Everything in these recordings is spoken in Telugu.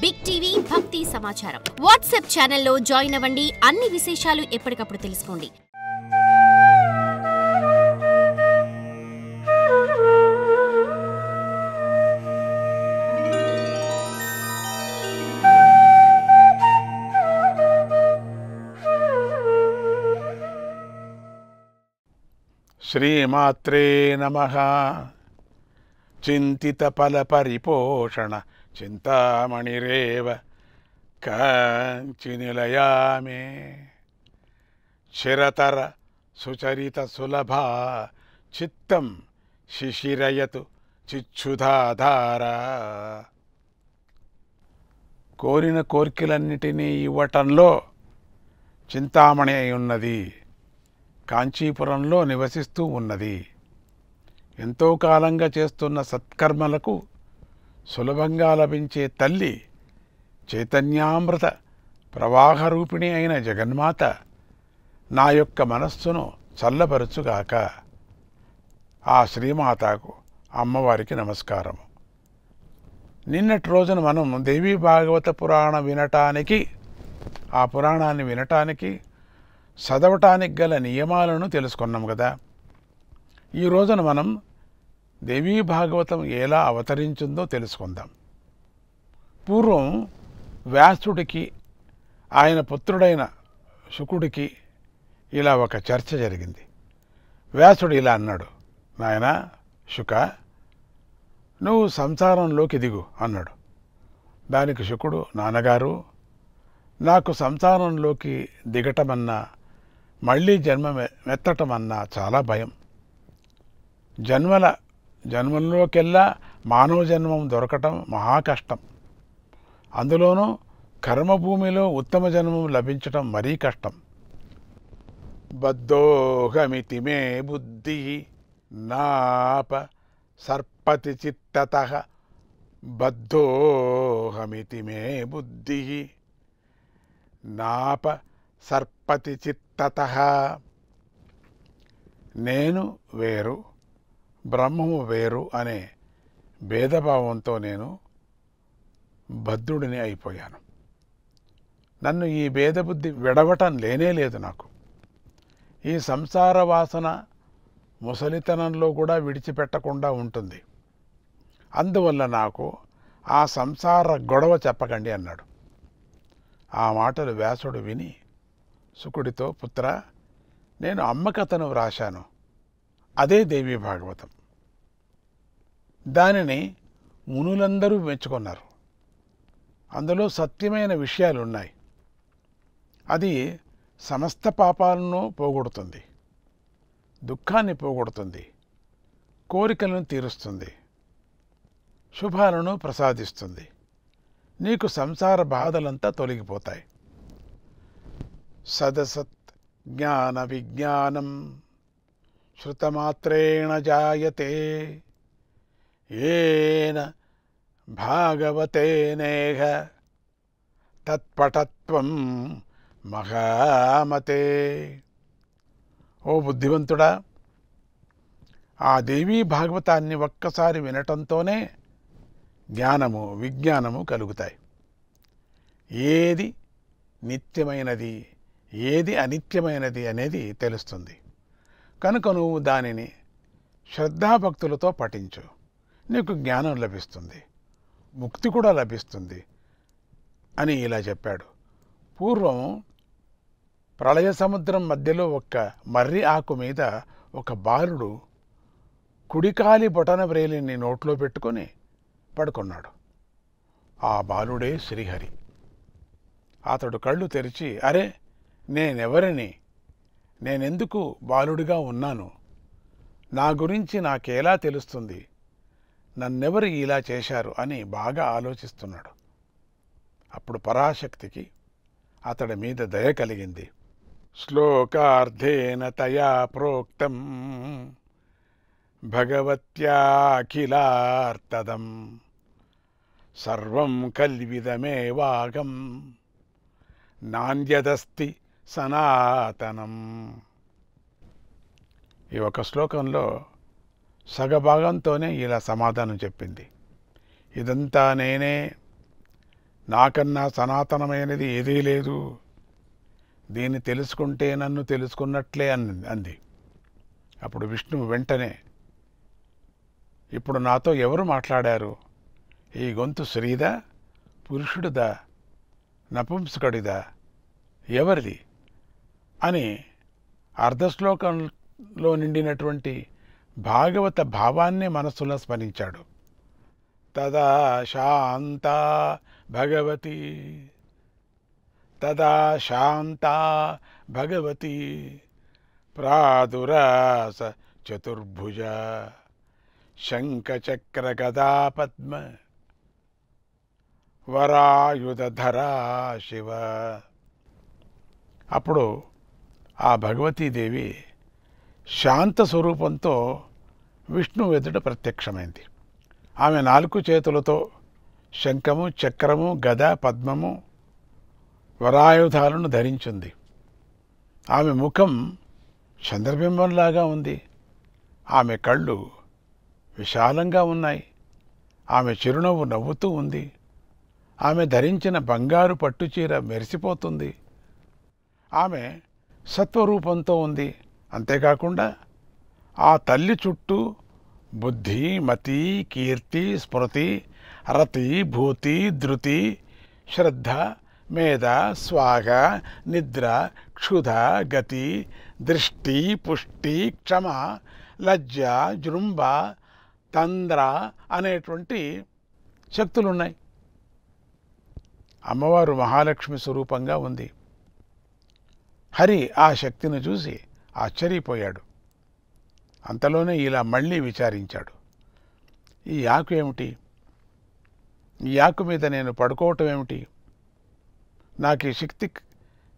బిగ్ టీవీ భక్తి సమాచారం వాట్సాప్ ఛానల్లో జాయిన్ అవ్వండి. అన్ని విశేషాలు ఎప్పటికప్పుడు తెలుసుకోండి. శ్రీమాత్రే నమః. చింతిత ఫల పరిపోషణ చింతామణిరేవ కాంచి నిలయామే. చిరతర సుచరిత సులభా చిత్తం శిశిరయతు చిచ్చుధాధారా. కోరిన కోర్కెలన్నిటినీ ఇవ్వటంలో చింతామణి అయి ఉన్నది. కాంచీపురంలో నివసిస్తూ ఉన్నది. ఎంతో కాలంగా చేస్తున్న సత్కర్మలకు సులభంగా లభించే తల్లి చైతన్యామృత ప్రవాహరూపిణి అయిన జగన్మాత నా యొక్క మనస్సును చల్లపరచుగాక. ఆ శ్రీమాతకు అమ్మవారికి నమస్కారము. నిన్నటి రోజున మనం దేవీ భాగవత పురాణ వినటానికి, ఆ పురాణాన్ని వినటానికి, చదవటానికి గల నియమాలను తెలుసుకున్నాం కదా. ఈ రోజున మనం దేవీ భాగవతం ఎలా అవతరించిందో తెలుసుకుందాం. పూర్వం వ్యాసుడికి ఆయన పుత్రుడైన శుకుడికి ఇలా ఒక చర్చ జరిగింది. వ్యాసుడు ఇలా అన్నాడు, నాయనా శుక, నువ్వు సంసారంలోకి దిగు అన్నాడు. దానికి శుకుడు, నాన్నగారు నాకు సంసారంలోకి దిగటమన్నా మళ్ళీ జన్మమెత్తటమన్నా చాలా భయం. జన్మల్లోకెల్లా మానవ జన్మం దొరకటం మహా కష్టం. అందులోనూ కర్మభూమిలో ఉత్తమ జన్మం లభించటం మరీ కష్టం. బద్ధోహమితి మే బుద్ధి నాప సర్పతి చిత్తతః. బద్ధోహమితి మే బుద్ధి నాప సర్పతి చిత్తతః. నేను వేరు, బ్రహ్మము వేరు అనే భేదభావంతో నేను బద్ధుడిని అయిపోయాను. నన్ను ఈ భేదబుద్ధి విడవటం లేనేలేదు. నాకు ఈ సంసార వాసన ముసలితనంలో కూడా విడిచిపెట్టకుండా ఉంటుంది. అందువల్ల నాకు ఆ సంసార గొడవ చెప్పకండి అన్నాడు. ఆ మాటలు వ్యాసుడు విని శుకుడితో, పుత్ర, నేను అమ్మ కథను వ్రాశాను, అదే దేవీ భాగవతం. దానిని మునులందరూ మెచ్చుకున్నారు. అందులో సత్యమైన విషయాలు ఉన్నాయి. అది సమస్త పాపాలను పోగొడుతుంది, దుఃఖాన్ని పోగొడుతుంది, కోరికలను తీరుస్తుంది, శుభాలను ప్రసాదిస్తుంది. నీకు సంసార బాధలంతా తొలగిపోతాయి. సదసత్ జ్ఞాన విజ్ఞానం శృతమాత్రేణ జాయతే ఏన భాగవతేనేహ తత్పటత్వం మహామతే. ఓ బుద్ధివంతుడా, ఆ దేవీ భాగవతాన్ని ఒక్కసారి వినటంతోనే జ్ఞానము విజ్ఞానము కలుగుతాయి. ఏది నిత్యమైనది, ఏది అనిత్యమైనది అనేది తెలుస్తుంది. కనుక నువ్వు దానిని శ్రద్ధాభక్తులతో పఠించు. నీకు జ్ఞానం లభిస్తుంది, ముక్తి కూడా లభిస్తుంది అని ఇలా చెప్పాడు. పూర్వం ప్రళయ సముద్రం మధ్యలో ఒక్క మర్రి ఆకు మీద ఒక బాలుడు కుడికాలి బొటన వ్రేలిని నోట్లో పెట్టుకొని పడుకున్నాడు. ఆ బాలుడే శ్రీహరి. అతడు కళ్ళు తెరిచి, అరే, నేనెవరిని, నేనెందుకు బాలుడిగా ఉన్నాను, నా గురించి నాకేలా తెలుస్తుంది, నన్నెవరు ఇలా చేశారు అని బాగా ఆలోచిస్తున్నాడు. అప్పుడు పరాశక్తికి అతడి మీద దయ కలిగింది. శ్లోకార్థేన తయా ప్రోక్తం భగవత్యాఖిలార్తదం సర్వం కల్విదమేవాగం నాణ్యదస్తి సనాతనం. ఈ ఒక శ్లోకంలో సగభాగంతోనే ఇలా సమాధానం చెప్పింది. ఇదంతా నేనే, నాకన్నా సనాతనమైనది ఏదీ లేదు, దీన్ని తెలుసుకుంటే నన్ను తెలుసుకున్నట్లే అంది. అప్పుడు విష్ణువు వెంటనే, ఇప్పుడు నాతో ఎవరు మాట్లాడారు? ఈ గొంతు స్త్రీదా, పురుషుడిదా, నపుంసకుడిదా, ఎవరిది అని అర్ధశ్లోకంలో నిండినటువంటి భాగవత భావాన్ని మనస్సులో స్మరించాడు. తదా శాంత భగవతి, తదా శాంత భగవతి ప్రాదురాస చతుర్భుజ శంఖచక్ర గదా పద్మ వరాయుధరా శివ. అప్పుడు ఆ భగవతీదేవి శాంత స్వరూపంతో విష్ణువు ఎదుట ప్రత్యక్షమైంది. ఆమె 4 చేతులతో శంఖము, చక్రము, గద, పద్మము, వరాయుధాలను ధరించింది. ఆమె ముఖం చంద్రబింబంలాగా ఉంది. ఆమె కళ్ళు విశాలంగా ఉన్నాయి. ఆమె చిరునవ్వు నవ్వుతూ ఉంది. ఆమె ధరించిన బంగారు పట్టుచీర మెరిసిపోతుంది. ఆమె సత్వరూపంతో ఉంది. అంతేకాకుండా ఆ తల్లి చుట్టూ బుద్ధి, మతి, కీర్తి, స్మృతి, రతి, భూతి, ధృతి, శ్రద్ధ, మేధ, స్వాగ, నిద్ర, క్షుధ, గతి, దృష్టి, పుష్టి, క్షమ, లజ్జ, జృంభ, తంద్ర అనేటువంటి శక్తులున్నాయి. అమ్మవారు మహాలక్ష్మి స్వరూపంగా ఉంది. హరి ఆ శక్తిని చూసి ఆశ్చర్యపోయాడు. అంతలోనే ఇలా మళ్ళీ విచారించాడు. ఈ ఆకు ఏమిటి? ఈ ఆకు మీద నేను పడుకోవటం ఏమిటి? నాకు ఈ శక్తి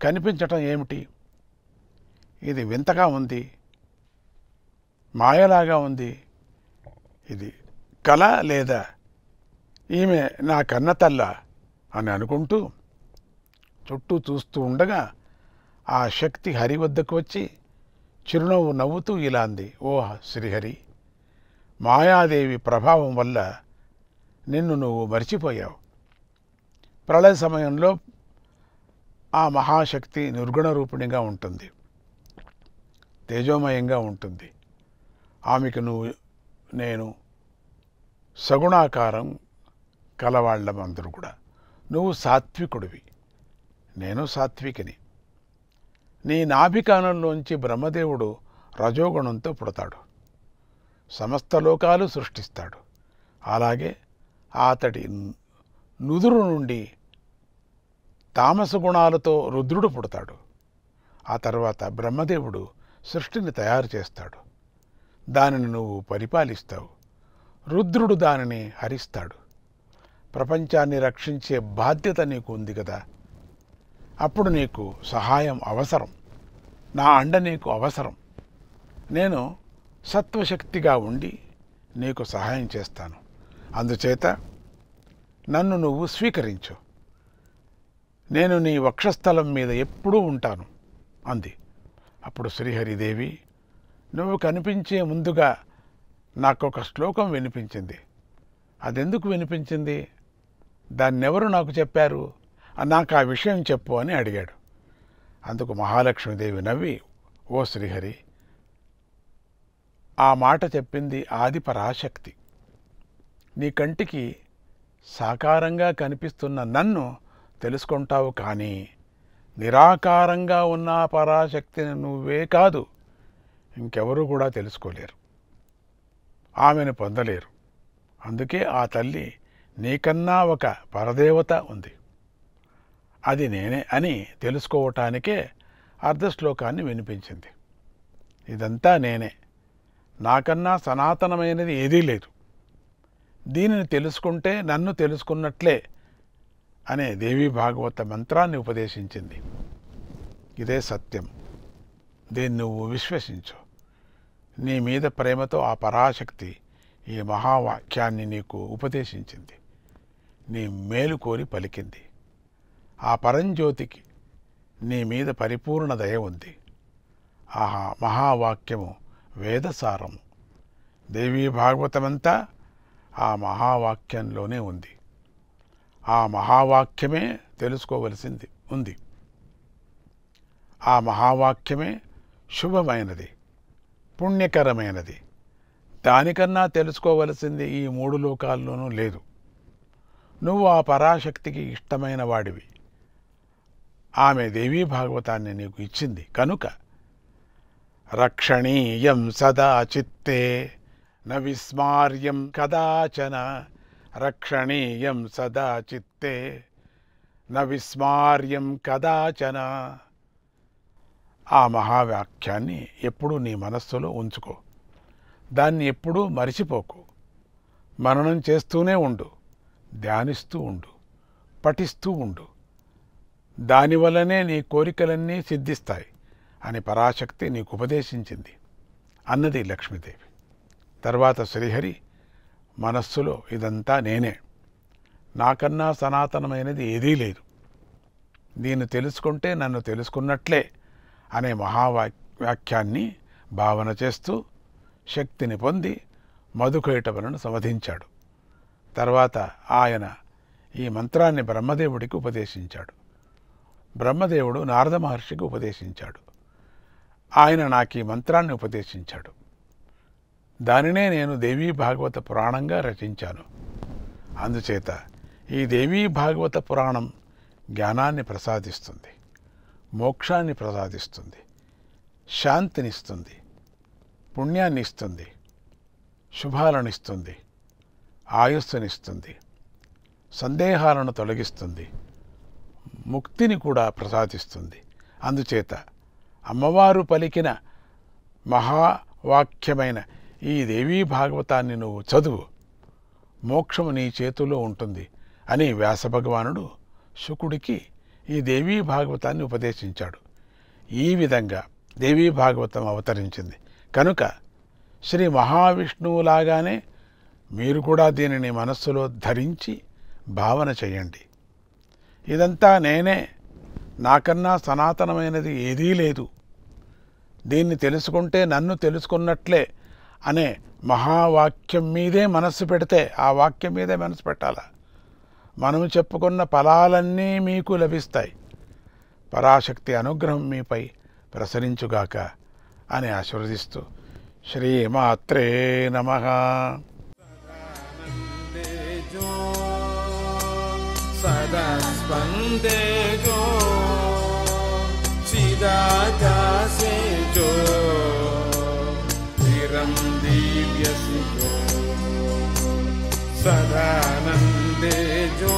కనిపించటం ఏమిటి? ఇది వింతగా ఉంది, మాయలాగా ఉంది. ఇది కల లేదా ఈమె నా కన్నతల్ల అని అనుకుంటూ చుట్టూ చూస్తూ ఉండగా ఆ శక్తి హరి వద్దకు వచ్చి చిరునవ్వు నవ్వుతూ ఇలా అంది. ఓ శ్రీహరి, మాయాదేవి ప్రభావం వల్ల నిన్ను నువ్వు మర్చిపోయావు. ప్రళయ సమయంలో ఆ మహాశక్తి నిర్గుణ రూపిణిగా ఉంటుంది, తేజోమయంగా ఉంటుంది. ఆమెకు నేను సగుణాకారం కలవాళ్ళం అందరూ కూడా. నువ్వు సాత్వికుడివి, నేను సాత్వికిని. నీ నాభికానంలోంచి బ్రహ్మదేవుడు రజోగుణంతో పుడతాడు, సమస్త లోకాలు సృష్టిస్తాడు. అలాగే అతడి నుదురు నుండి తామస గుణాలతో రుద్రుడు పుడతాడు. ఆ తర్వాత బ్రహ్మదేవుడు సృష్టిని తయారు చేస్తాడు, దానిని నువ్వు పరిపాలిస్తావు. రుద్రుడు దానిని హరిస్తాడు. ప్రపంచాన్ని రక్షించే బాధ్యత నీకు ఉంది కదా. అప్పుడు నీకు సహాయం అవసరం, నా అండ నీకు అవసరం. నేను సత్వశక్తిగా ఉండి నీకు సహాయం చేస్తాను. అందుచేత నన్ను నువ్వు స్వీకరించు. నేను నీ వక్షస్థలం మీద ఎప్పుడూ ఉంటాను అంది. అప్పుడు శ్రీహరిదేవి, నువ్వు కనిపించే ముందుగా నాకొక శ్లోకం వినిపించింది. అదెందుకు వినిపించింది? దాన్నెవరు నాకు చెప్పారు? నాకు ఆ విషయం చెప్పు అని అడిగాడు. అందుకు మహాలక్ష్మీదేవి నవ్వి, ఓ శ్రీహరి, ఆ మాట చెప్పింది ఆది పరాశక్తి. నీ కంటికి సాకారంగా కనిపిస్తున్న నన్ను తెలుసుకుంటావు, కానీ నిరాకారంగా ఉన్న పరాశక్తిని నువ్వే కాదు ఇంకెవరూ కూడా తెలుసుకోలేరు, ఆమెను పొందలేరు. అందుకే ఆ తల్లి నీకన్నా ఒక పరదేవత ఉంది, అది నేనే అని తెలుసుకోవటానికే అర్ధశ్లోకాన్ని వినిపించింది. ఇదంతా నేనే, నాకన్నా సనాతనమైనది ఏదీ లేదు, దీనిని తెలుసుకుంటే నన్ను తెలుసుకున్నట్లే అనే దేవీ భాగవత మంత్రాన్ని ఉపదేశించింది. ఇదే సత్యం, దీన్ని నువ్వు విశ్వసించు. నీ మీద ప్రేమతో ఆ పరాశక్తి ఈ మహావాక్యాన్ని నీకు ఉపదేశించింది, నీ మేలు కోరి పలికింది. ఆ పరంజ్యోతికి నీ మీద పరిపూర్ణ దయ ఉంది. ఆ మహావాక్యము వేదసారము. దేవీ భాగవతమంతా ఆ మహావాక్యంలోనే ఉంది. ఆ మహావాక్యమే తెలుసుకోవలసింది ఉంది. ఆ మహావాక్యమే శుభమైనది, పుణ్యకరమైనది. దానికన్నా తెలుసుకోవలసింది ఈ 3 లోకాల్లోనూ లేదు. నువ్వు ఆ పరాశక్తికి ఇష్టమైన వాడివి. ఆమె దేవీ భాగవతాన్ని నీకు ఇచ్చింది కనుక రక్షణీయం సదా చిత్తే న విస్మార్యం కదాచన. రక్షణీయం సదా చిత్తే న విస్మార్యం కదాచన. ఆ మహావాక్యాన్ని ఎప్పుడూ నీ మనస్సులో ఉంచుకో. దాన్ని ఎప్పుడూ మరిచిపోకు. మననం చేస్తూనే ఉండు, ధ్యానిస్తూ ఉండు, పఠిస్తూ ఉండు. దానివల్లనే నీ కోరికలన్నీ సిద్ధిస్తాయి అని పరాశక్తి నీకు ఉపదేశించింది అన్నది లక్ష్మీదేవి. తర్వాత శ్రీహరి మనస్సులో ఇదంతా నేనే, నాకన్నా సనాతనమైనది ఏదీ లేదు, దీన్ని తెలుసుకుంటే నన్ను తెలుసుకున్నట్లే అనే మహావాక్యాన్ని భావన చేస్తూ శక్తిని పొంది మధుకైటవులను సమధించాడు. తర్వాత ఆయన ఈ మంత్రాన్ని బ్రహ్మదేవుడికి ఉపదేశించాడు. బ్రహ్మదేవుడు నారద మహర్షికి ఉపదేశించాడు. ఆయన నాకు ఈ మంత్రాన్ని ఉపదేశించాడు. దానినే నేను దేవీ భాగవత పురాణంగా రచించాను. అందుచేత ఈ దేవీ భాగవత పురాణం జ్ఞానాన్ని ప్రసాదిస్తుంది, మోక్షాన్ని ప్రసాదిస్తుంది, శాంతినిస్తుంది, పుణ్యాన్ని ఇస్తుంది, శుభాలనిస్తుంది, ఆయుస్సునిస్తుంది, సందేహాలను తొలగిస్తుంది, ముక్తిని కూడా ప్రసాదిస్తుంది. అందుచేత అమ్మవారు పలికిన మహావాక్యమైన ఈ దేవీ భాగవతాన్ని నువ్వు చదువు, మోక్షము నీ చేతిలో ఉంటుంది అని వ్యాసభగవానుడు శుకుడికి ఈ దేవీ భాగవతాన్ని ఉపదేశించాడు. ఈ విధంగా దేవీ భాగవతం అవతరించింది కనుక శ్రీ మహావిష్ణువులాగానే మీరు కూడా దీనిని మనస్సులో ధరించి భావన చేయండి. ఇదంతా నేనే, నాకన్నా సనాతనమైనది ఏదీ లేదు, దీన్ని తెలుసుకుంటే నన్ను తెలుసుకున్నట్లే అనే మహావాక్యం మీదే మనస్సు పెడితే, ఆ వాక్యం మీదే మనసు పెట్టాలా, మనము చెప్పుకున్న ఫలాలన్నీ మీకు లభిస్తాయి. పరాశక్తి అనుగ్రహం మీపై ప్రసరించుగాక అని ఆశీర్వదిస్తూ శ్రీమాత్రే నమః. सदा स्पंदे जो चिदाकाशे जो चिरं दिव्यसि जो सदानन्दे जो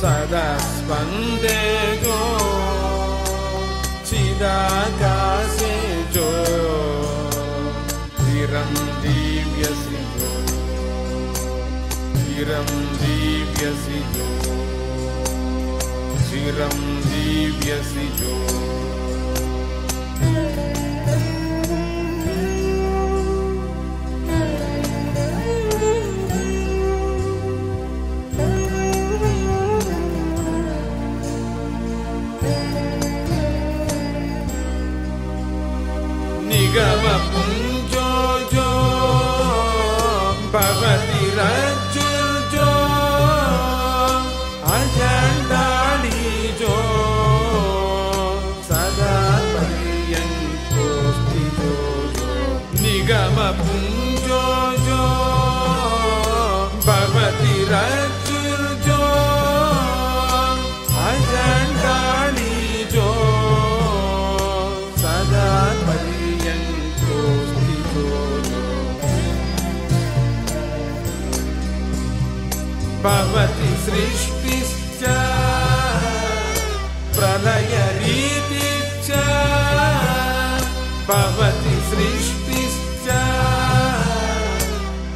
सदा स्पंदे जो चिदाकाशे जो चिरं दिव्यसि जो चिरं दिव्यसि जो चिरं दिव्यसि जो निगम पुंजो जो भवति रज्जुर्जो अजंडाली जो सदा पर्यंकोस्ति जो निगम पुंजो जो भवति रज्जुर्जो अजंडाली जो सदा पर्यंकोस्ति जो भवति सृष्टिश्च प्रलयरीतिश्च भवति सृष्टिश्च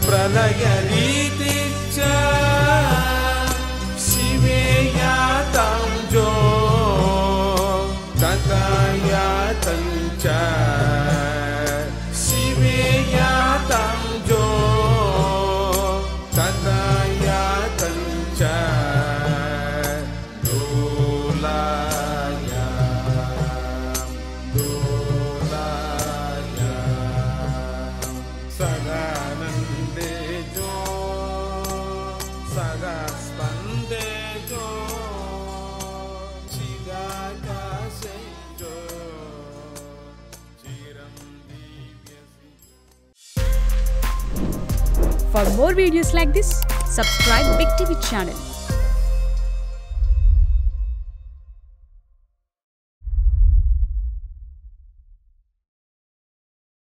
प्रलयरीतिश्च शिवे यातं जो तथा यातं च शिवे यातं जो तथा यातं च लोलाया For more videos like this, subscribe Big TV channel.